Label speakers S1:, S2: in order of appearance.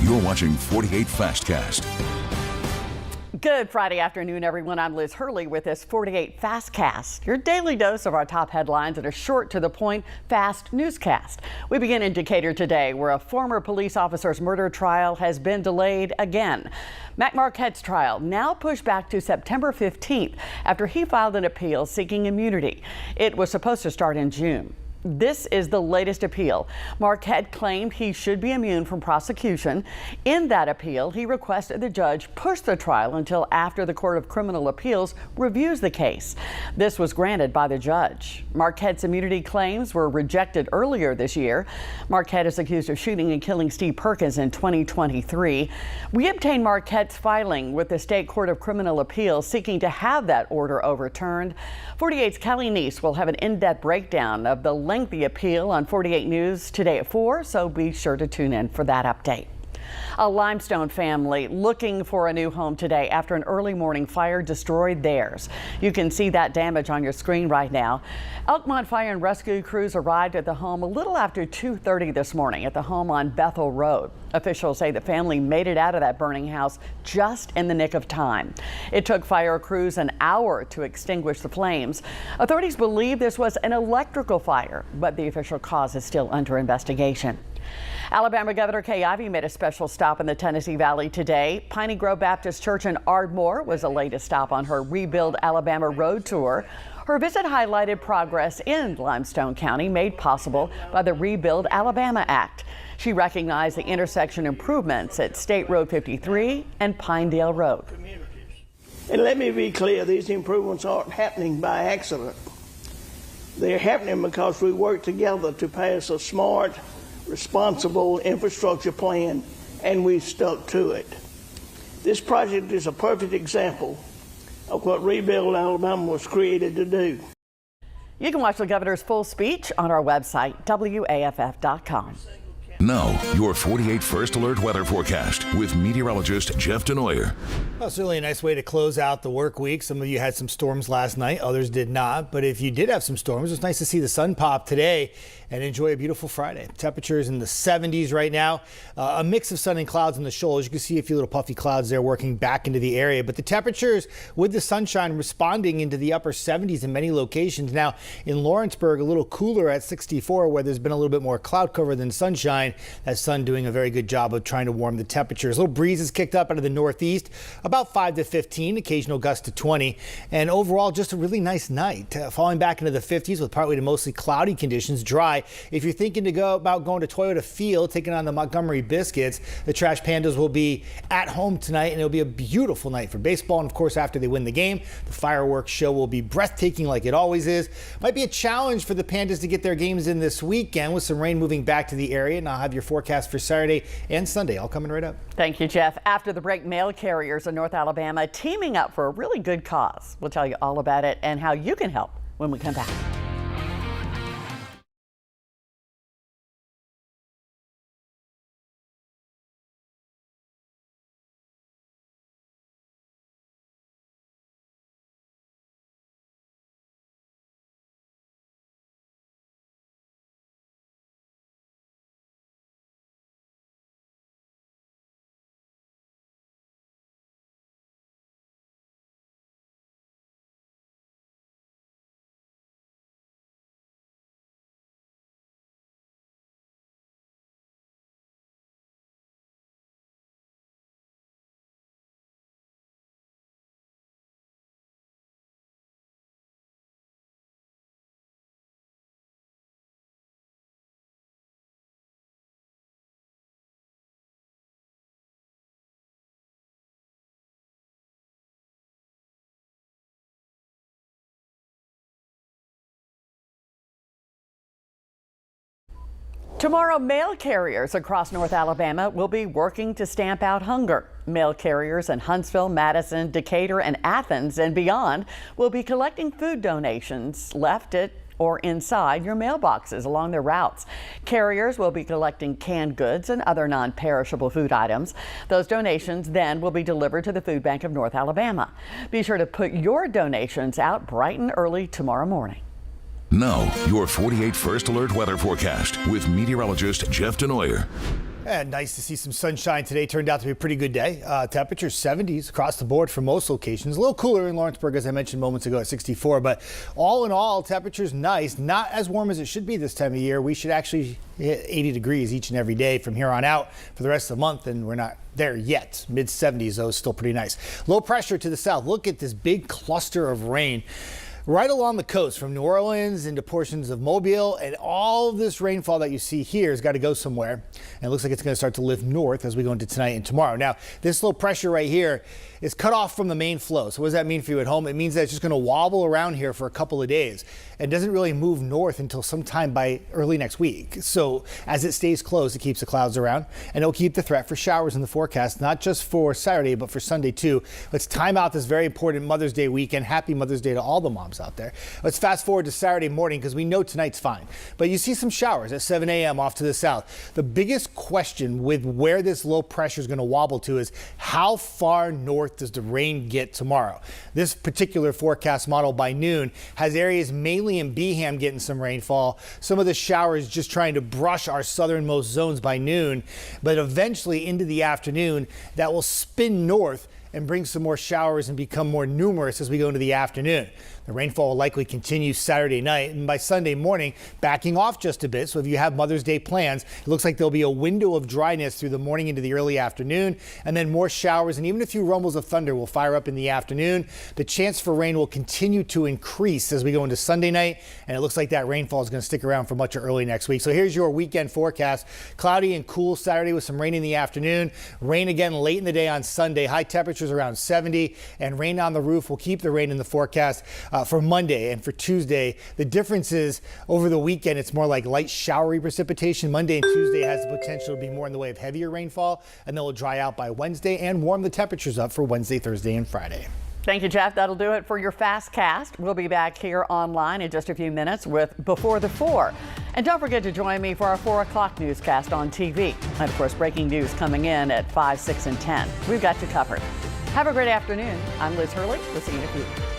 S1: You're watching 48 Fastcast.
S2: Good Friday afternoon, everyone. I'm Liz Hurley with this 48 Fastcast, your daily dose of our top headlines in a short, to the point, fast newscast. We begin in Decatur today, where a former police officer's murder trial has been delayed again. Marquette's trial now pushed back to September 15th after he filed an appeal seeking immunity. It was supposed to start in June. This is the latest appeal. Marquette claimed he should be immune from prosecution. In that appeal, he requested the judge push the trial until after the Court of Criminal Appeals reviews the case. This was granted by the judge. Marquette's immunity claims were rejected earlier this year. Marquette is accused of shooting and killing Steve Perkins in 2023. We obtained Marquette's filing with the State Court of Criminal Appeals seeking to have that order overturned. 48's Kelly Neese will have an in-depth breakdown of the lengthy appeal on 48 News today at 4, so be sure to tune in for that update. A Limestone family looking for a new home today after an early morning fire destroyed theirs. You can see that damage on your screen right now. Elkmont Fire and Rescue crews arrived at the home a little after 2:30 this morning at the home on Bethel Road. Officials say the family made it out of that burning house just in the nick of time. It took fire crews an hour to extinguish the flames. Authorities believe this was an electrical fire, but the official cause is still under investigation. Alabama Governor Ivey made a special stop in the Tennessee Valley today. Piney Grove Baptist Church in Ardmore was the latest stop on her Rebuild Alabama road tour. Her visit highlighted progress in Limestone County made possible by the Rebuild Alabama Act. She recognized the intersection improvements at State Road 53 and Pinedale Road.
S3: And let me be clear, these improvements aren't happening by accident. They're happening because we work together to pass a smart, responsible infrastructure plan, and we've stuck to it. This project is a perfect example of what Rebuild Alabama was created to do.
S2: You can watch the governor's full speech on our website, WAFF.com.
S1: Now, your 48 First Alert weather forecast with meteorologist Jeff Denoyer.
S4: Well, certainly a nice way to close out the work week. Some of you had some storms last night, others did not. But if you did have some storms, it's nice to see the sun pop today and enjoy a beautiful Friday. Temperatures in the 70s right now. A mix of sun and clouds in the shoals. You can see a few little puffy clouds there working back into the area. But the temperatures with the sunshine responding into the upper 70s in many locations. Now in Lawrenceburg, a little cooler at 64, where there's been a little bit more cloud cover than sunshine. That sun doing a very good job of trying to warm the temperatures. Little breezes kicked up out of the northeast, about 5 to 15, occasional gust to 20. And overall, just a really nice night. Falling back into the 50s with partly to mostly cloudy conditions, dry. If you're thinking to go about going to Toyota Field, taking on the Montgomery Biscuits, the Trash Pandas will be at home tonight, and it'll be a beautiful night for baseball. And of course, after they win the game, the fireworks show will be breathtaking like it always is. Might be a challenge for the Pandas to get their games in this weekend with some rain moving back to the area. And I'll have your forecast for Saturday and Sunday all coming right up.
S2: Thank you, Jeff. After the break, mail carriers in North Alabama teaming up for a really good cause. We'll tell you all about it and how you can help when we come back. Tomorrow, mail carriers across North Alabama will be working to stamp out hunger. Mail carriers in Huntsville, Madison, Decatur, and Athens and beyond will be collecting food donations left at or inside your mailboxes along their routes. Carriers will be collecting canned goods and other non-perishable food items. Those donations then will be delivered to the Food Bank of North Alabama. Be sure to put your donations out bright and early tomorrow morning.
S1: Now, your 48 First Alert weather forecast with meteorologist Jeff Denoyer.
S4: And nice to see some sunshine today. Turned out to be a pretty good day. Temperatures 70s across the board for most locations. A little cooler in Lawrenceburg, as I mentioned moments ago, at 64. But all in all, temperatures nice. Not as warm as it should be this time of year. We should actually hit 80 degrees each and every day from here on out for the rest of the month, and we're not there yet. Mid 70s, though, is still pretty nice. Low pressure to the south. Look at this big cluster of rain right along the coast from New Orleans into portions of Mobile, and all of this rainfall that you see here has got to go somewhere. And it looks like it's going to start to lift north as we go into tonight and tomorrow. Now, this low pressure right here is cut off from the main flow. So what does that mean for you at home? It means that it's just going to wobble around here for a couple of days and doesn't really move north until sometime by early next week. So as it stays close, it keeps the clouds around, and it'll keep the threat for showers in the forecast, not just for Saturday, but for Sunday too. Let's time out this very important Mother's Day weekend. Happy Mother's Day to all the moms out there. Let's fast forward to Saturday morning because we know tonight's fine. But you see some showers at 7 a.m. off to the south. The biggest question with where this low pressure is going to wobble to is how far north does the rain get tomorrow? This particular forecast model by noon has areas mainly in Beeham getting some rainfall. Some of the showers just trying to brush our southernmost zones by noon. But eventually into the afternoon, that will spin north and bring some more showers and become more numerous as we go into the afternoon. The rainfall will likely continue Saturday night, and by Sunday morning, backing off just a bit. So if you have Mother's Day plans, it looks like there'll be a window of dryness through the morning into the early afternoon, and then more showers and even a few rumbles of thunder will fire up in the afternoon. The chance for rain will continue to increase as we go into Sunday night, and it looks like that rainfall is going to stick around for much of early next week. So here's your weekend forecast. Cloudy and cool Saturday with some rain in the afternoon. Rain again late in the day on Sunday. High temperatures around 70, and rain on the roof will keep the rain in the forecast for Monday and for Tuesday. The difference is over the weekend, it's more like light showery precipitation. Monday and Tuesday has the potential to be more in the way of heavier rainfall, and then will dry out by Wednesday and warm the temperatures up for Wednesday, Thursday, and Friday.
S2: Thank you, Jeff. That'll do it for your Fast Cast. We'll be back here online in just a few minutes with Before the 4. And don't forget to join me for our 4 o'clock newscast on TV. And of course, breaking news coming in at 5, 6, and 10. We've got you covered. Have a great afternoon. I'm Liz Hurley. We'll see you in a few.